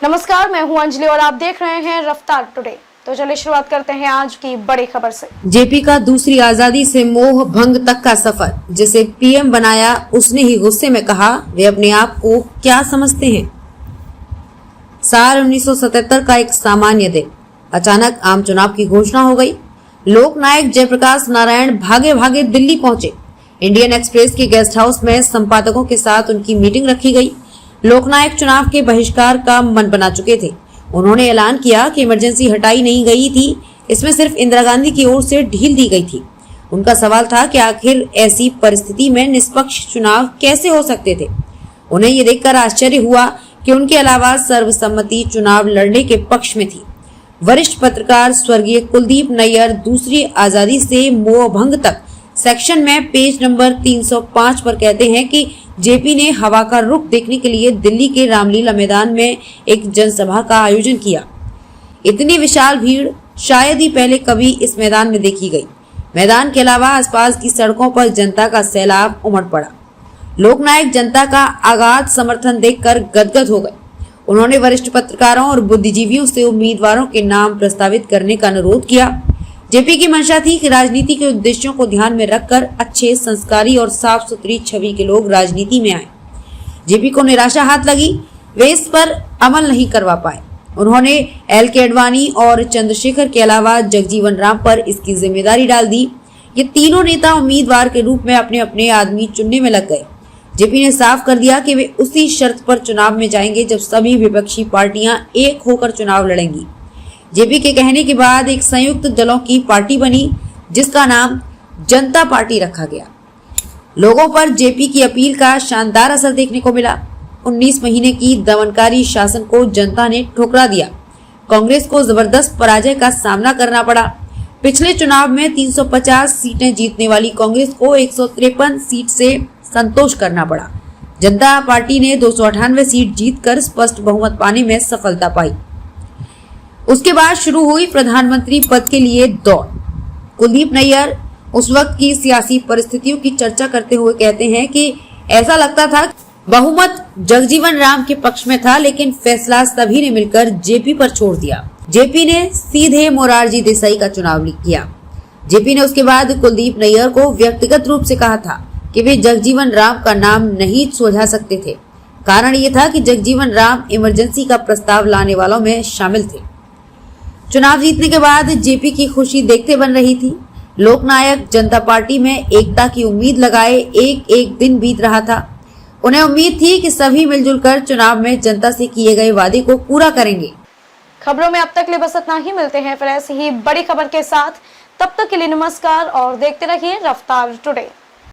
नमस्कार, मैं हूं अंजलि और आप देख रहे हैं रफ्तार टुडे। तो चलिए शुरुआत करते हैं आज की बड़ी खबर से। जेपी का दूसरी आजादी से मोह भंग तक का सफर, जिसे पीएम बनाया उसने ही गुस्से में कहा, वे अपने आप को क्या समझते हैं। साल 1977 का एक सामान्य दिन, अचानक आम चुनाव की घोषणा हो गई। लोकनायक जयप्रकाश नारायण भागे भागे दिल्ली पहुंचे। इंडियन एक्सप्रेस के गेस्ट हाउस में संपादकों के साथ उनकी मीटिंग रखी गई। लोकनायक चुनाव के बहिष्कार का मन बना चुके थे। उन्होंने ऐलान किया कि इमरजेंसी हटाई नहीं गई थी, इसमें सिर्फ इंदिरा गांधी की ओर से ढील दी गई थी। उनका सवाल था कि आखिर ऐसी परिस्थिति में निष्पक्ष चुनाव कैसे हो सकते थे। उन्हें ये देखकर आश्चर्य हुआ कि उनके अलावा सर्वसम्मति चुनाव लड़ने के पक्ष में थी। वरिष्ठ पत्रकार स्वर्गीय कुलदीप नैयर दूसरी आजादी से मोह भंग तक सेक्शन में पेज नंबर 305 पर कहते हैं कि जेपी ने हवा का रुख देखने के लिए दिल्ली के रामलीला मैदान में एक जनसभा का आयोजन किया। इतनी विशाल भीड़ शायद ही पहले कभी इस मैदान में देखी गई। मैदान के अलावा आसपास की सड़कों पर जनता का सैलाब उमड़ पड़ा। लोकनायक जनता का अगाध समर्थन देखकर गदगद हो गए। उन्होंने वरिष्ठ पत्रकारों और बुद्धिजीवियों से उम्मीदवारों के नाम प्रस्तावित करने का अनुरोध किया। जेपी की मंशा थी कि राजनीति के उद्देश्यों को ध्यान में रखकर अच्छे, संस्कारी और साफ सुथरी छवि के लोग राजनीति में आए। जेपी को निराशा हाथ लगी, वे इस पर अमल नहीं करवा पाए। उन्होंने एल.के. आडवाणी और चंद्रशेखर के अलावा जगजीवन राम पर इसकी जिम्मेदारी डाल दी। ये तीनों नेता उम्मीदवार के रूप में अपने अपने आदमी चुनने में लग गए। जेपी ने साफ कर दिया कि वे उसी शर्त पर चुनाव में जाएंगे जब सभी विपक्षी पार्टियां एक होकर चुनाव लड़ेंगी। जेपी के कहने के बाद एक संयुक्त दलों की पार्टी बनी, जिसका नाम जनता पार्टी रखा गया। लोगों पर जेपी की अपील का शानदार असर देखने को मिला। 19 महीने की दमनकारी शासन को जनता ने ठुकरा दिया। कांग्रेस को जबरदस्त पराजय का सामना करना पड़ा। पिछले चुनाव में 350 सीटें जीतने वाली कांग्रेस को 153 सीट से संतोष करना पड़ा। जनता पार्टी ने 298 सीट जीतकर स्पष्ट बहुमत पाने में सफलता पाई। उसके बाद शुरू हुई प्रधानमंत्री पद के लिए दौड़। कुलदीप नैयर उस वक्त की सियासी परिस्थितियों की चर्चा करते हुए कहते हैं कि ऐसा लगता था बहुमत जगजीवन राम के पक्ष में था, लेकिन फैसला सभी ने मिलकर जेपी पर छोड़ दिया। जेपी ने सीधे मोरारजी देसाई का चुनाव किया। जेपी ने उसके बाद कुलदीप नैयर को व्यक्तिगत रूप से कहा था कि वे जगजीवन राम का नाम नहीं सुलझा सकते थे। कारण ये था कि जगजीवन राम इमरजेंसी का प्रस्ताव लाने वालों में शामिल थे। चुनाव जीतने के बाद जेपी की खुशी देखते बन रही थी। लोकनायक जनता पार्टी में एकता की उम्मीद लगाए एक एक दिन बीत रहा था। उन्हें उम्मीद थी कि सभी मिलजुल कर चुनाव में जनता से किए गए वादे को पूरा करेंगे। खबरों में अब तक ले बस इतना ही। मिलते हैं फिर ऐसी ही बड़ी खबर के साथ। तब तक के लिए नमस्कार और देखते रहिए रफ्तार टुडे।